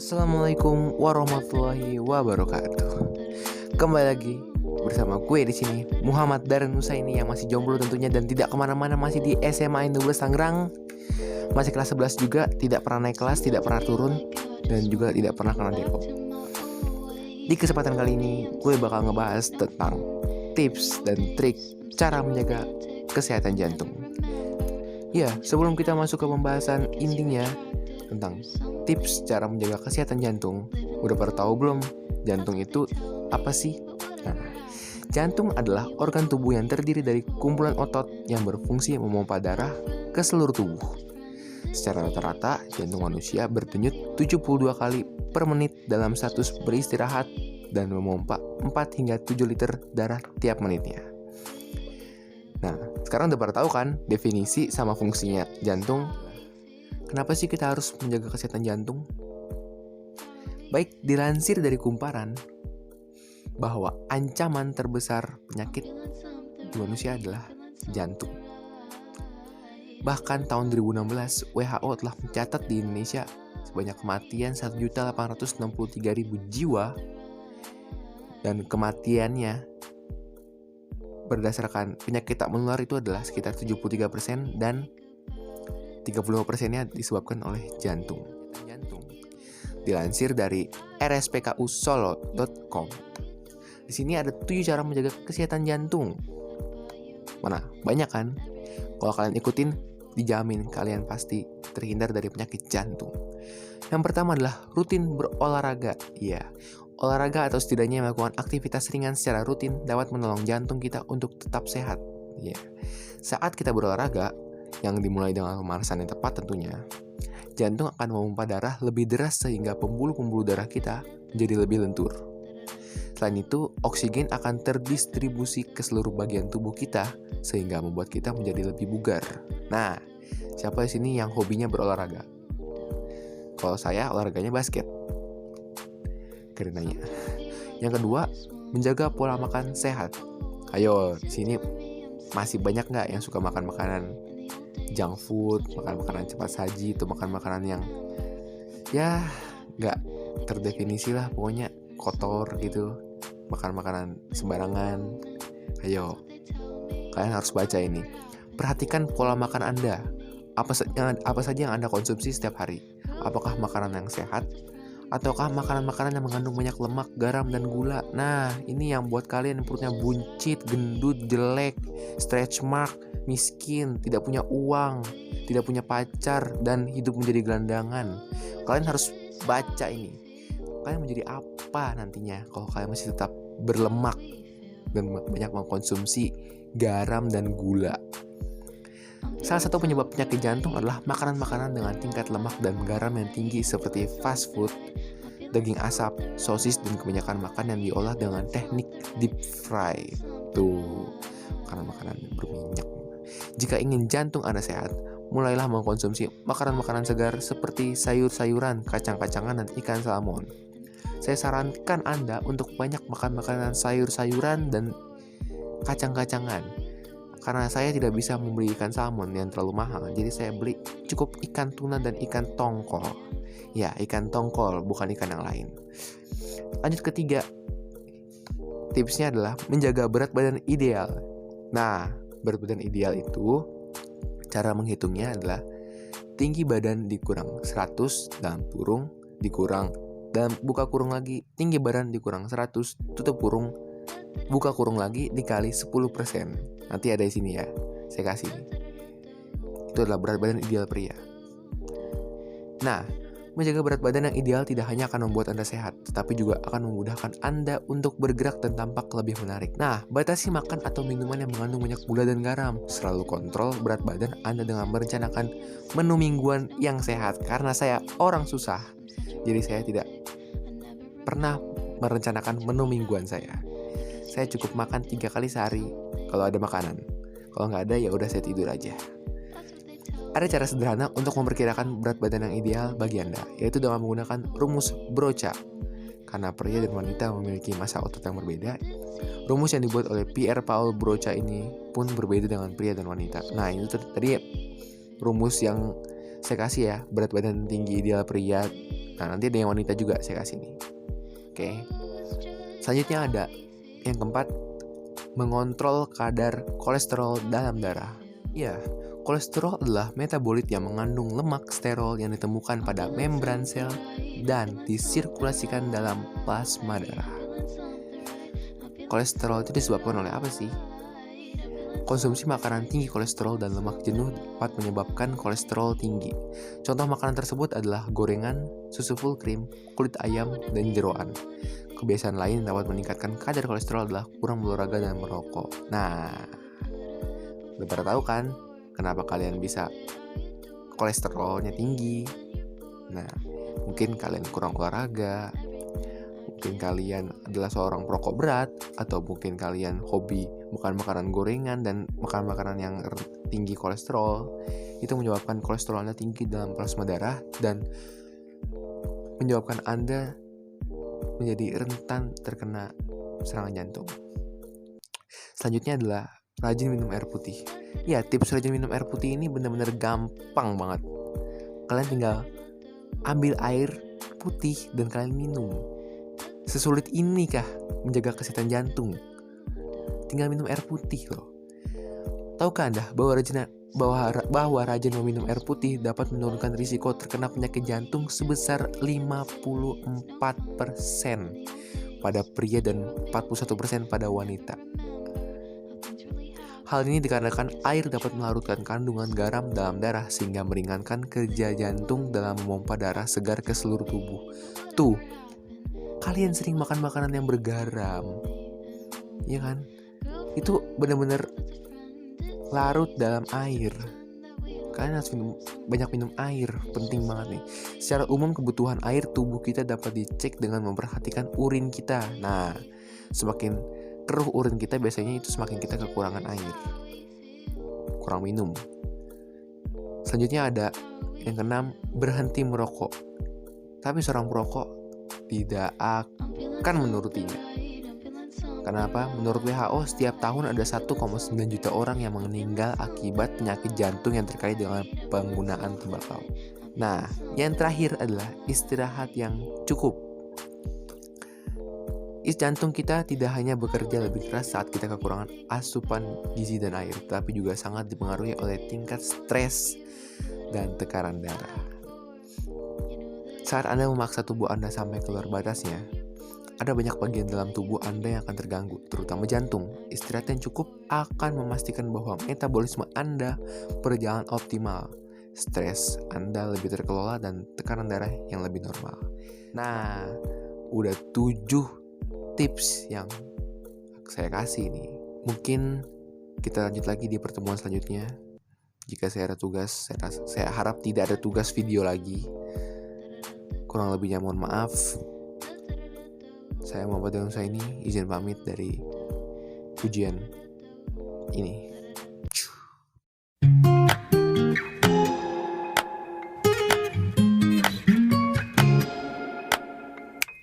Assalamualaikum warahmatullahi wabarakatuh. Kembali lagi bersama gue di sini, Muhammad Darren Nusaini yang masih jomblo tentunya dan tidak kemana-mana, masih di SMA N 12 Tangerang, masih kelas 11 juga, tidak pernah naik kelas, tidak pernah turun, dan juga tidak pernah kena depo. Di kesempatan kali ini gue bakal ngebahas tentang tips dan trik cara menjaga kesehatan jantung. Ya, sebelum kita masuk ke pembahasan intinya tentang tips cara menjaga kesehatan jantung, udah pada tahu belum jantung itu apa sih? Nah, jantung adalah organ tubuh yang terdiri dari kumpulan otot yang berfungsi memompa darah ke seluruh tubuh. Secara rata-rata, jantung manusia berdenyut 72 kali per menit dalam status beristirahat dan memompa 4 hingga 7 liter darah tiap menitnya. Nah, sekarang udah pada tahu kan definisi sama fungsinya jantung. Kenapa sih kita harus menjaga kesehatan jantung? Baik, dilansir dari Kumparan bahwa ancaman terbesar penyakit di manusia adalah jantung. Bahkan tahun 2016, WHO telah mencatat di Indonesia sebanyak kematian 1.863.000 jiwa, dan kematiannya berdasarkan penyakit tak menular itu adalah sekitar 73% dan 35%-nya disebabkan oleh jantung. Dilansir dari rspkusolo.com. Di sini ada 7 cara menjaga kesehatan jantung. Mana? Banyak kan? Kalau kalian ikutin, dijamin kalian pasti terhindar dari penyakit jantung. Yang pertama adalah rutin berolahraga. Ya, olahraga atau setidaknya melakukan aktivitas ringan secara rutin dapat menolong jantung kita untuk tetap sehat. Ya. Saat kita berolahraga, yang dimulai dengan pemanasan yang tepat tentunya, jantung akan memompa darah lebih deras sehingga pembuluh-pembuluh darah kita menjadi lebih lentur. Selain itu, oksigen akan terdistribusi ke seluruh bagian tubuh kita sehingga membuat kita menjadi lebih bugar. Nah, siapa di sini yang hobinya berolahraga? Kalau saya olahraganya basket. Karenanya. Yang kedua, menjaga pola makan sehat. Ayo, di sini masih banyak nggak yang suka makan makanan junk food, makan makanan cepat saji, atau makan makanan yang ya nggak terdefinisi lah, pokoknya kotor gitu, makan makanan sembarangan. Ayo, kalian harus baca ini. Perhatikan pola makan Anda. Apa saja yang Anda konsumsi setiap hari? Apakah makanan yang sehat? Ataukah makanan-makanan yang mengandung banyak lemak, garam, dan gula? Nah, ini yang buat kalian yang perutnya buncit, gendut, jelek, stretch mark, miskin, tidak punya uang, tidak punya pacar, dan hidup menjadi gelandangan. Kalian harus baca ini. Kalian menjadi apa nantinya kalau kalian masih tetap berlemak dan banyak mengkonsumsi garam dan gula? Salah satu penyebab penyakit jantung adalah makanan-makanan dengan tingkat lemak dan garam yang tinggi seperti fast food, daging asap, sosis, dan kebanyakan makan yang diolah dengan teknik deep fry. Tuh, makanan-makanan berminyak. Jika ingin jantung Anda sehat, mulailah mengkonsumsi makanan-makanan segar seperti sayur-sayuran, kacang-kacangan, dan ikan salmon. Saya sarankan Anda untuk banyak makan makanan sayur-sayuran dan kacang-kacangan. Karena saya tidak bisa membeli ikan salmon yang terlalu mahal, jadi saya beli cukup ikan tuna dan ikan tongkol. Ya, ikan tongkol, bukan ikan yang lain. Lanjut ketiga, tipsnya adalah menjaga berat badan ideal. Nah, berat badan ideal itu, cara menghitungnya adalah tinggi badan dikurang 100 dalam kurung, dikurang dan buka kurung lagi, tinggi badan dikurang 100, tutup kurung, buka kurung lagi dikali 10%. Nanti ada di sini ya, saya kasih. Itu adalah berat badan ideal pria. Nah, menjaga berat badan yang ideal tidak hanya akan membuat Anda sehat, tetapi juga akan memudahkan Anda untuk bergerak dan tampak lebih menarik. Nah, batasi makan atau minuman yang mengandung banyak gula dan garam. Selalu kontrol berat badan Anda dengan merencanakan menu mingguan yang sehat. Karena saya orang susah, jadi saya tidak pernah merencanakan menu mingguan saya. Saya cukup makan 3 kali sehari kalau ada makanan. Kalau nggak ada ya udah saya tidur aja. Ada cara sederhana untuk memperkirakan berat badan yang ideal bagi Anda, yaitu dengan menggunakan rumus Broca. Karena pria dan wanita memiliki massa otot yang berbeda, rumus yang dibuat oleh Pierre Paul Broca ini pun berbeda dengan pria dan wanita. Nah, itu tadi rumus yang saya kasih ya, berat badan tinggi ideal pria Nah, nanti ada yang wanita juga saya kasih nih. Oke. Selanjutnya ada yang keempat, mengontrol kadar kolesterol dalam darah. Ya, kolesterol adalah metabolit yang mengandung lemak sterol yang ditemukan pada membran sel dan disirkulasikan dalam plasma darah. Kolesterol itu disebabkan oleh apa sih? Konsumsi makanan tinggi kolesterol dan lemak jenuh dapat menyebabkan kolesterol tinggi. Contoh makanan tersebut adalah gorengan, susu full cream, kulit ayam, dan jeroan. Kebiasaan lain yang dapat meningkatkan kadar kolesterol adalah kurang berolahraga dan merokok. Nah, udah pada tahu kan kenapa kalian bisa kolesterolnya tinggi? Nah, mungkin kalian kurang olahraga, mungkin kalian adalah seorang perokok berat, atau mungkin kalian hobi makan makanan gorengan dan makan makanan yang tinggi kolesterol. Itu menyebabkan kolesterolnya tinggi dalam plasma darah dan menyebabkan Anda menjadi rentan terkena serangan jantung. Selanjutnya adalah rajin minum air putih. Ya, tips rajin minum air putih ini benar-benar gampang banget. Kalian tinggal ambil air putih dan kalian minum. Sesulit ini kah menjaga kesehatan jantung? Tinggal minum air putih loh. Tahukah Anda bahwa rajin meminum air putih dapat menurunkan risiko terkena penyakit jantung sebesar 54% pada pria dan 41% pada wanita. Hal ini dikarenakan air dapat melarutkan kandungan garam dalam darah sehingga meringankan kerja jantung dalam memompa darah segar ke seluruh tubuh. Tuh, kalian sering makan makanan yang bergaram, ya kan? Itu benar-benar larut dalam air. Kalian harus banyak minum air, penting banget nih. Secara umum kebutuhan air tubuh kita dapat dicek dengan memperhatikan urin kita. Nah, semakin keruh urin kita biasanya itu semakin kita kekurangan air, kurang minum. Selanjutnya ada yang keenam, berhenti merokok. Tapi seorang perokok tidak akan menurutinya. Kenapa? Menurut WHO, setiap tahun ada 1,9 juta orang yang meninggal akibat penyakit jantung yang terkait dengan penggunaan tembakau. Nah, yang terakhir adalah istirahat yang cukup. Jantung kita tidak hanya bekerja lebih keras saat kita kekurangan asupan gizi dan air, tapi juga sangat dipengaruhi oleh tingkat stres dan tekanan darah. Saat Anda memaksa tubuh Anda sampai keluar batasnya, ada banyak bagian dalam tubuh Anda yang akan terganggu, terutama jantung. Istirahat yang cukup akan memastikan bahwa metabolisme Anda berjalan optimal, stres Anda lebih terkelola, dan tekanan darah yang lebih normal. Nah, udah 7 tips yang saya kasih nih. Mungkin kita lanjut lagi di pertemuan selanjutnya. Jika saya ada tugas, saya harap tidak ada tugas video lagi. Kurang lebihnya mohon maaf. Saya Muhammad Daun Saini, izin pamit dari ujian ini.